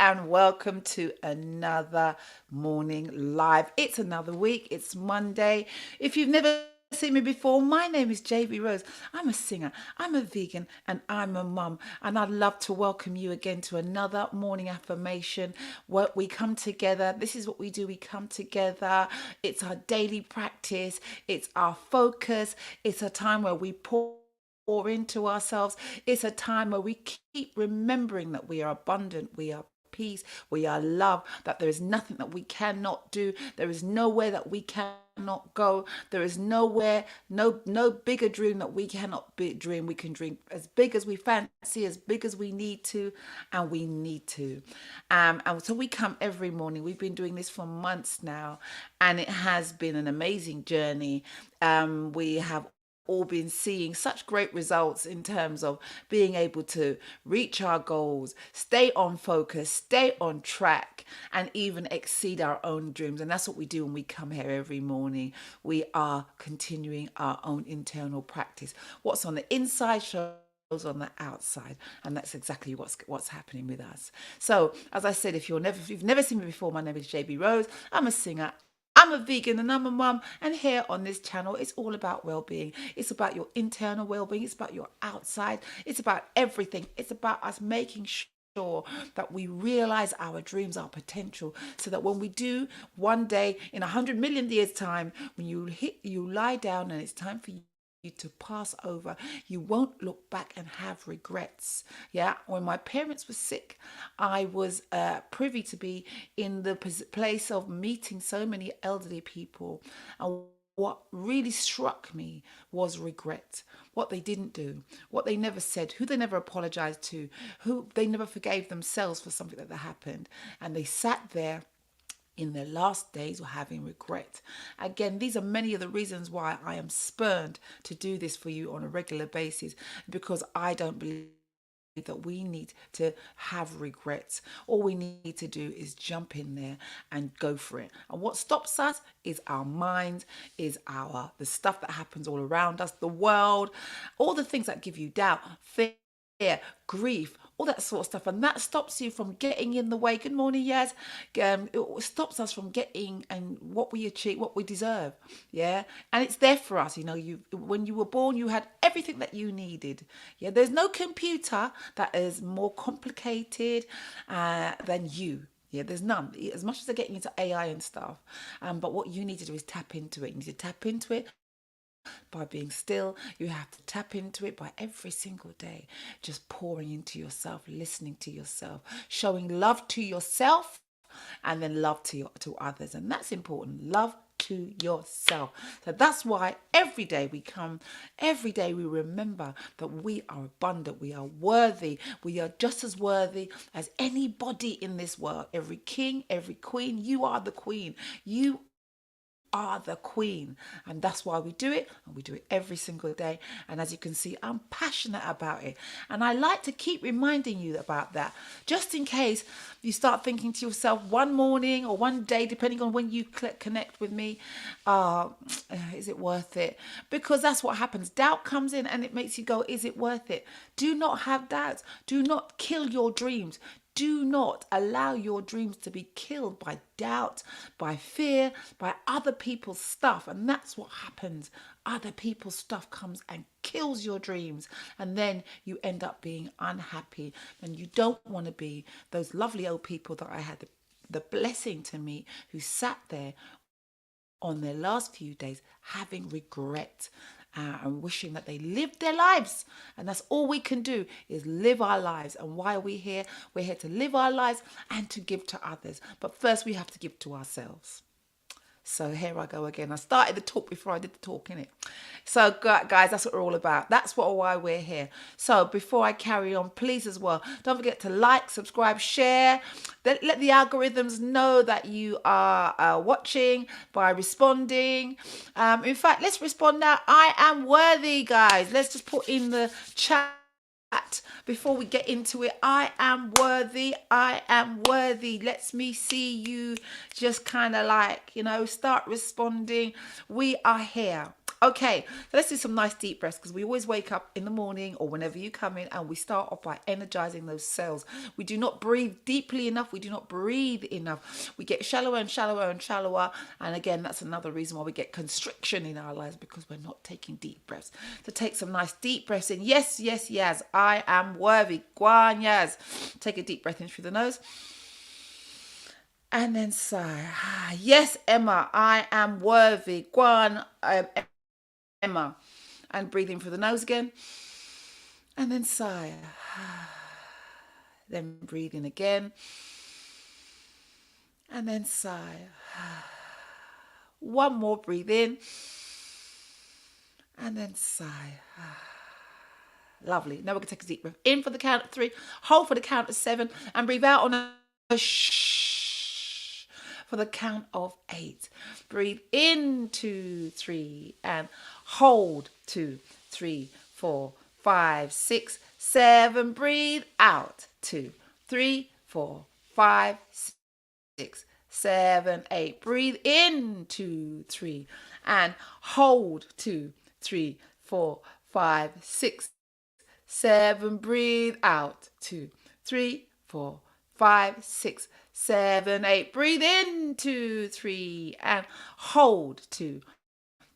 and welcome to another morning live. It's another week, it's Monday. If you've never seen me before, my name is JB Rose. I'm a singer, I'm a vegan, and I'm a mum. And I'd love to welcome you again to another morning affirmation where we come together. This is what we do, we come together. It's our daily practice, it's our focus, it's a time where we pour into ourselves. It's a time where we keep remembering that we are abundant, we are peace, we are love, that there is nothing that we cannot do, there is nowhere that we cannot go, there is nowhere, no bigger dream that we cannot dream. We can dream as big as we fancy, as big as we need to, and we need to. And so we come every morning. We've been doing this for months now, and it has been an amazing journey. We have all been seeing such great results in terms of being able to reach our goals, stay on focus, stay on track, and even exceed our own dreams. And that's what we do when we come here every morning. We are continuing our own internal practice. What's on the inside shows on the outside, and that's exactly what's happening with us. So as I said, if you've never seen me before, my name is JB Rose. I'm a singer, I'm a vegan, and I'm a mum. And here on this channel, it's all about well-being. It's about your internal well-being. It's about your outside. It's about everything. It's about us making sure that we realize our dreams, our potential, so that when we do one day in 100 million years time, when you lie down and it's time for you to pass over, you won't look back and have regrets. Yeah, when my parents were sick, I was privy to be in the place of meeting so many elderly people, and what really struck me was regret. What they didn't do, what they never said, who they never apologized to, who they never forgave themselves for something that happened, and they sat there in their last days were having regret. Again, these are many of the reasons why I am spurned to do this for you on a regular basis, because I don't believe that we need to have regrets. All we need to do is jump in there and go for it. And what stops us is our mind, is the stuff that happens all around us, the world, all the things that give you doubt, fear, grief, all that sort of stuff, and that stops you from getting in the way. Good morning, yes. It stops us from getting and what we achieve, what we deserve. Yeah, and it's there for us. You when you were born, you had everything that you needed. Yeah, there's no computer that is more complicated than you. Yeah, there's none. As much as they're getting into AI and stuff, but what you need to do is tap into it. You need to tap into it by being still. You have to tap into it by every single day, just pouring into yourself, listening to yourself, showing love to yourself, and then love to others. And that's important. Love to yourself. So that's why every day we come, every day we remember that we are abundant, we are worthy, we are just as worthy as anybody in this world. Every king, every queen, you are the queen. You are the queen, and that's why we do it, and we do it every single day. And as you can see, I'm passionate about it, and I like to keep reminding you about that, just in case you start thinking to yourself one morning or one day, depending on when you connect with me, is it worth it? Because that's what happens. Doubt comes in and it makes you go, is it worth it? Do not have doubts. Do not kill your dreams. Do not allow your dreams to be killed by doubt, by fear, by other people's stuff. And that's what happens. Other people's stuff comes and kills your dreams. And then you end up being unhappy. And you don't want to be those lovely old people that I had the blessing to meet, who sat there on their last few days having regret. And wishing that they lived their lives. And that's all we can do, is live our lives. And why are we here? We're here to live our lives and to give to others. But first we have to give to ourselves. So here I go again. I started the talk before I did the talk, innit? So guys, that's what we're all about. That's why we're here. So before I carry on, please as well, don't forget to like, subscribe, share. Let the algorithms know that you are watching by responding. In fact, let's respond now. I am worthy, guys. Let's just put in the chat before we get into it. I am worthy. I am worthy. Let me see you just kind of start responding. We are here. Okay, so let's do some nice deep breaths, because we always wake up in the morning or whenever you come in and we start off by energizing those cells. We do not breathe deeply enough. We do not breathe enough. We get shallower and shallower and shallower. And again, that's another reason why we get constriction in our lives, because we're not taking deep breaths. So take some nice deep breaths in. Yes, yes, yes. I am worthy. Guan, yes. Take a deep breath in through the nose. And then sigh. Yes, Emma, I am worthy. Guan, Emma. And breathe in through the nose again. And then sigh. Then breathe in again. And then sigh. One more, breathe in. And then sigh. Lovely. Now we're going to take a deep breath in for the count of 3, hold for the count of 7, and breathe out on a shh for the count of 8. Breathe in 2, 3, and hold 2, 3, 4, 5, 6, 7. Breathe out 2, 3, 4, 5, 6, 7, 8. Breathe in 2, 3, and hold 2, 3, 4, 5, 6, 7. Breathe out 2, 3, 4, 5, 6, 7, 8. Breathe in 2, 3, and hold 2,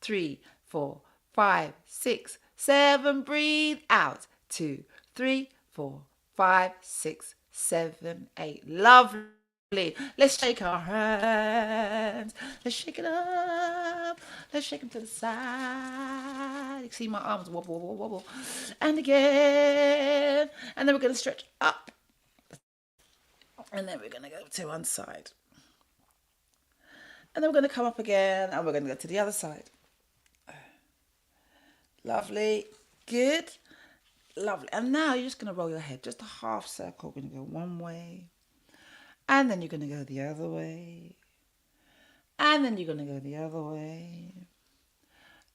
3, 4, 5, 6, 7. Breathe out 2, 3, 4, 5, 6, 7, 8. Lovely. Let's shake our hands. Let's shake it up. Let's shake them to the side. You can see my arms wobble, wobble, wobble. And again. And then we're going to stretch up. And then we're going to go to one side. And then we're going to come up again. And we're going to go to the other side. Lovely. Good. Lovely. And now you're just going to roll your head. Just a half circle. We're going to go one way. And then you're going to go the other way. And then you're going to go the other way.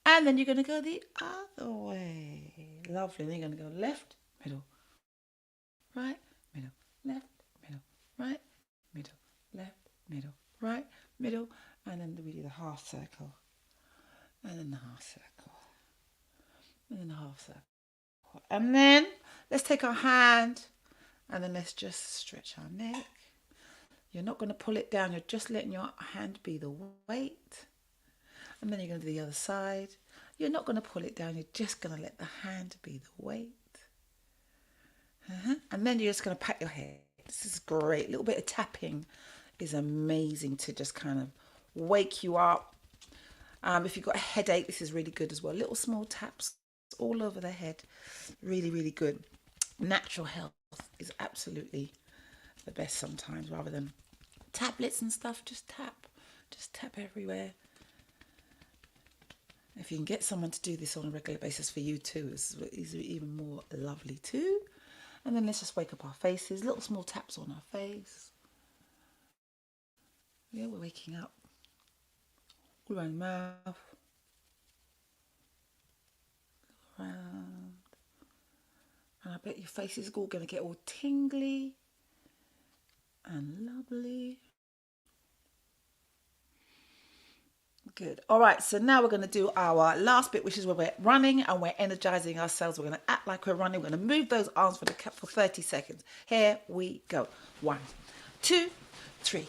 And then you're going to go the other way. Lovely. Then you're going to go left, middle, right, middle, left, middle, right, middle, left, middle, right, middle. And then we do the half circle. And then the half circle. And then the half circle. And then let's take our hand. And then let's just stretch our neck. You're not going to pull it down. You're just letting your hand be the weight. And then you're going to do the other side. You're not going to pull it down. You're just going to let the hand be the weight. And then you're just going to pat your head. This is great. A little bit of tapping is amazing to just kind of wake you up. If you've got a headache, this is really good as well. Little small taps all over the head. Really, really good. Natural health is absolutely the best sometimes, rather than tablets and stuff. Just tap everywhere. If you can get someone to do this on a regular basis for you too, is even more lovely too. And then let's just wake up our faces. Little small taps on our face. Yeah, we're waking up. All around the mouth. Around. And I bet your face is all going to get all tingly and lovely. Good. All right, so now we're going to do our last bit, which is where we're running and we're energizing ourselves. We're going to act like we're running. We're going to move those arms for 30 seconds. Here we go. 1, 2, 3,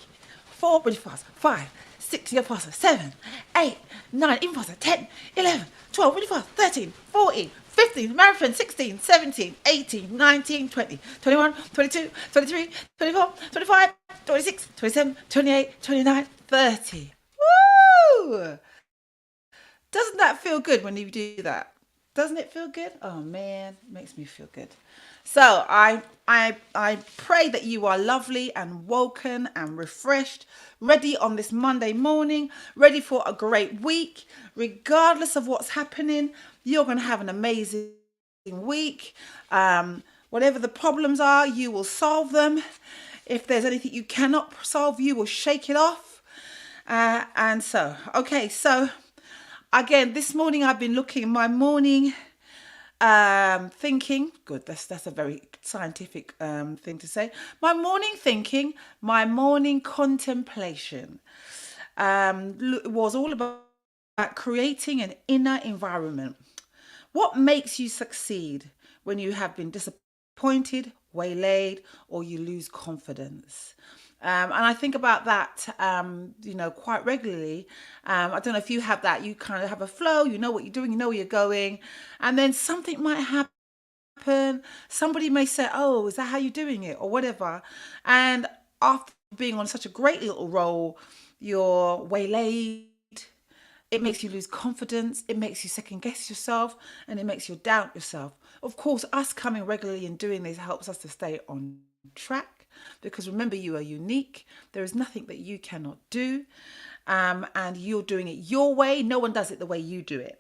4, really fast. 5, 6, you're faster. 7, 8, 9, even faster. 10, 11, 12, really fast. 13, 14, 15, marathon. 16, 17, 18, 19, 20, 21, 22, 23, 24, 25, 26, 27, 28, 29, 30. Woo! Doesn't that feel good when you do that? Doesn't it feel good? Oh man, it makes me feel good. So I pray that you are lovely and woken and refreshed, ready on this Monday morning, ready for a great week. Regardless of what's happening, you're going to have an amazing week. Whatever the problems are, you will solve them. If there's anything you cannot solve, you will shake it off. So again, this morning I've been looking at my morning thinking. Good, that's a very scientific thing to say. My morning thinking, my morning contemplation was all about creating an inner environment. What makes you succeed when you have been disappointed, waylaid, or you lose confidence? And I think about that, quite regularly. I don't know if you have that. You kind of have a flow. You know what you're doing. You know where you're going, and then something might happen. Somebody may say, "Oh, is that how you're doing it?" or whatever. And after being on such a great little roll, you're waylaid, it makes you lose confidence, it makes you second guess yourself, and it makes you doubt yourself. Of course, us coming regularly and doing this helps us to stay on track, because remember, you are unique. There is nothing that you cannot do, and you're doing it your way. No one does it the way you do it.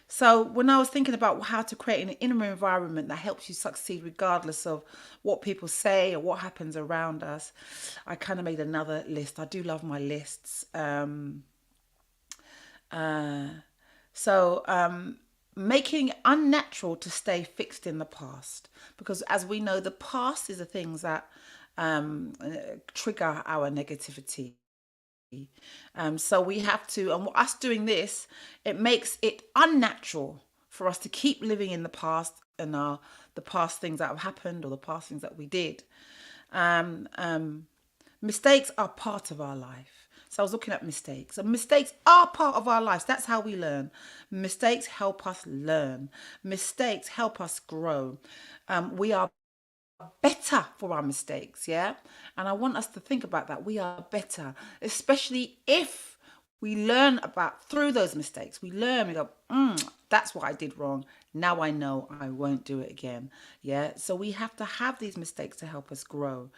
So when I was thinking about how to create an inner environment that helps you succeed regardless of what people say or what happens around us, I kind of made another list. I do love my lists. Uh, so making it unnatural to stay fixed in the past, because as we know, the past is the things that trigger our negativity. So we have to, and us doing this, it makes it unnatural for us to keep living in the past and the past things that have happened or the past things that we did. Um, um, Mistakes are part of our life. So I was looking at mistakes, and mistakes are part of our lives. That's how we learn. Mistakes help us learn. Mistakes help us grow. We are better for our mistakes, yeah? And I want us to think about that. We are better, especially if we learn about through those mistakes. We learn, we go, that's what I did wrong. Now I know I won't do it again. Yeah. So we have to have these mistakes to help us grow.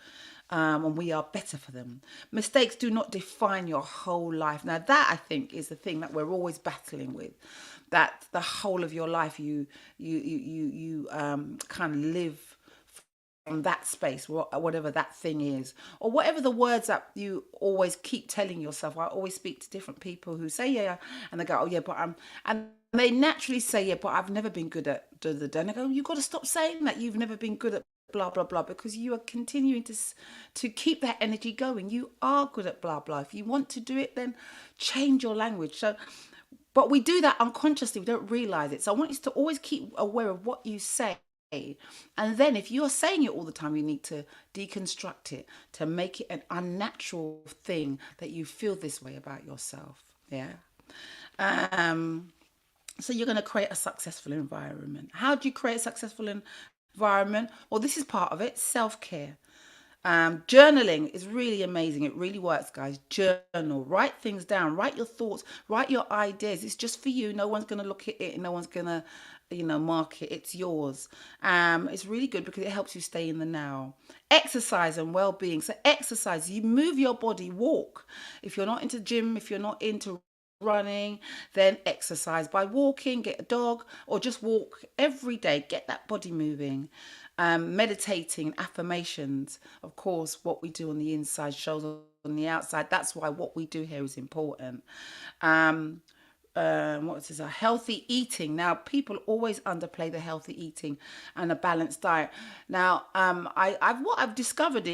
And we are better for them. Mistakes do not define your whole life. Now that, I think, is the thing that we're always battling with. That the whole of your life you kind of live from that space, whatever that thing is, or whatever the words that you always keep telling yourself. I always speak to different people who say, yeah, and they go, oh yeah, but I'm, and they naturally say, yeah, but I've never been good at da. And I go, you've got to stop saying that you've never been good at blah blah blah, because you are continuing to keep that energy going. You are good at blah blah. If you want to do it, then change your language. So but we do that unconsciously, we don't realize it. So I want you to always keep aware of what you say. And then if you're saying it all the time, you need to deconstruct it to make it an unnatural thing that you feel this way about yourself. Yeah. Um, so you're going to create a successful environment. How do you create a successful environment? Well, this is part of it, self-care. Journaling is really amazing. It really works, guys. Journal, write things down, write your thoughts, write your ideas. It's just for you. No one's going to look at it. No one's going to, mark it. It's yours. It's really good because it helps you stay in the now. Exercise and well-being. So exercise, you move your body, walk. If you're not into gym, if you're not into running, then exercise by walking, get a dog, or just walk every day. Get that body moving. Meditating, affirmations. Of course, what we do on the inside shows on the outside. That's why what we do here is important. Um, what is this? A healthy eating. Now, people always underplay the healthy eating and a balanced diet. Now, what I've discovered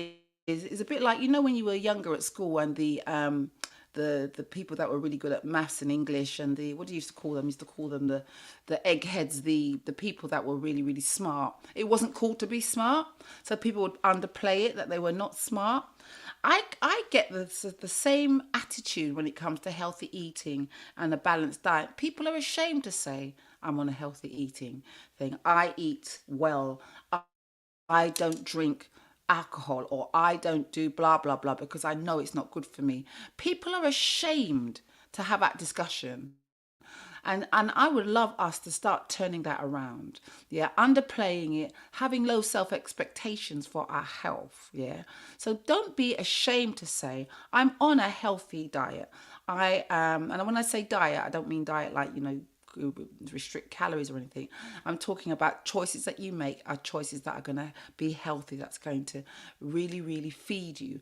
is a bit like, when you were younger at school, and the people that were really good at maths and English, and the, what do you used to call them? Used to call them the eggheads, the people that were really really smart. It wasn't cool to be smart, so people would underplay it, that they were not smart. I get the same attitude when it comes to healthy eating and a balanced diet. People are ashamed to say, I'm on a healthy eating thing. I eat well. I don't drink alcohol, or I don't do blah blah blah because I know it's not good for me. People are ashamed to have that discussion. And I would love us to start turning that around. Yeah, underplaying it, having low self expectations for our health. Yeah. So don't be ashamed to say, I'm on a healthy diet. And when I say diet, I don't mean diet like, restrict calories or anything. I'm talking about choices that you make are choices that are going to be healthy, that's going to really, really feed you,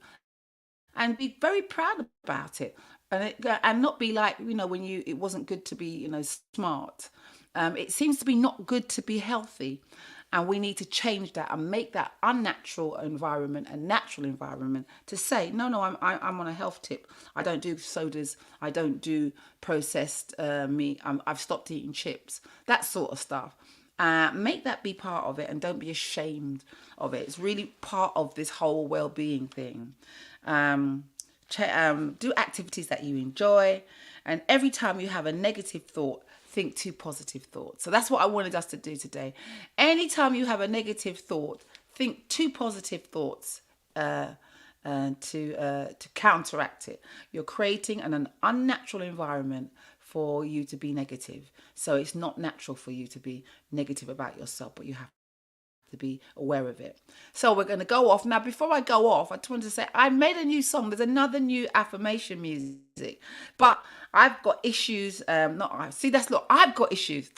and be very proud about it. And not be like, when it wasn't good to be, smart. It seems to be not good to be healthy. And we need to change that and make that unnatural environment a natural environment to say, no, no, I'm on a health tip. I don't do sodas. I don't do processed meat. I've stopped eating chips. That sort of stuff. Make that be part of it, and don't be ashamed of it. It's really part of this whole well-being thing. Um, do activities that you enjoy, and every time you have a negative thought, think two positive thoughts. So that's what I wanted us to do today. Anytime you have a negative thought, think two positive thoughts to counteract it. You're creating an unnatural environment for you to be negative. So it's not natural for you to be negative about yourself, but you have to be aware of it. So we're going to go off. Now, before I go off, I just wanted to say I made a new song. There's another new affirmation music, but I've got issues. I've got issues.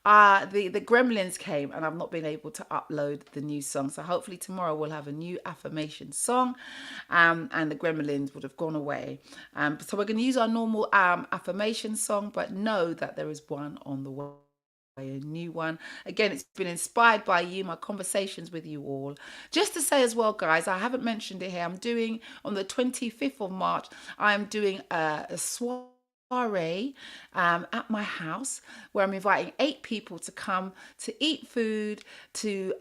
The Gremlins came and I've not been able to upload the new song. So hopefully tomorrow we'll have a new affirmation song, and the Gremlins would have gone away. So we're going to use our normal affirmation song, but know that there is one on the way, a new one. Again, it's been inspired by you, my conversations with you all. Just to say as well, guys, I haven't mentioned it here. I'm doing on the 25th of March, I'm doing a soiree at my house where I'm inviting 8 people to come to eat food, to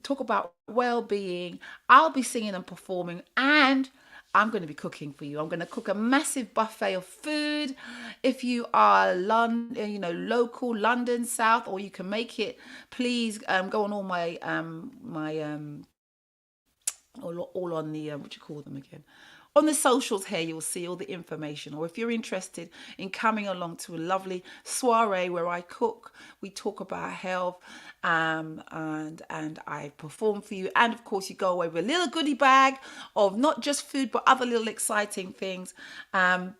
talk about well-being. I'll be singing and performing, and I'm going to be cooking for you. I'm going to cook a massive buffet of food. If you are local London South, or you can make it, please go on all my all on the what do you call them again? On the socials here, you'll see all the information. Or if you're interested in coming along to a lovely soiree where I cook, we talk about health, and I perform for you. And of course, you go away with a little goodie bag of not just food, but other little exciting things.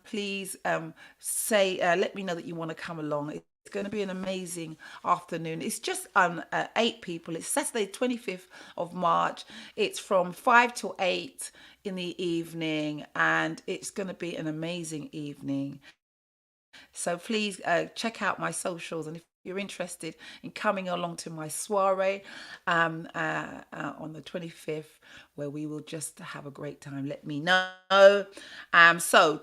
Please let me know that you want to come along. It's going to be an amazing afternoon. It's just 8 people. It's Saturday, 25th of March. It's from 5 till 8 in the evening, and it's going to be an amazing evening. So please check out my socials, and if you're interested in coming along to my soiree on the 25th, where we will just have a great time, let me know. So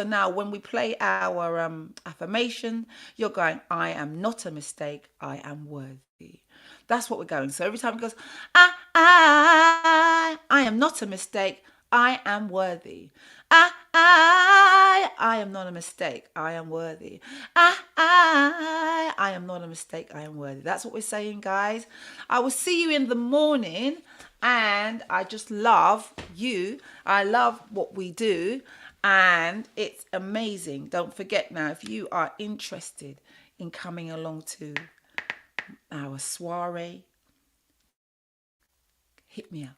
now when we play our affirmation, you're going, I am not a mistake, I am worthy. That's what we're going. So every time it goes, I am not a mistake, I am worthy. I am not a mistake. I am worthy. I am not a mistake. I am worthy. That's what we're saying, guys. I will see you in the morning, and I just love you. I love what we do, and it's amazing. Don't forget now, if you are interested in coming along to our soiree, hit me up.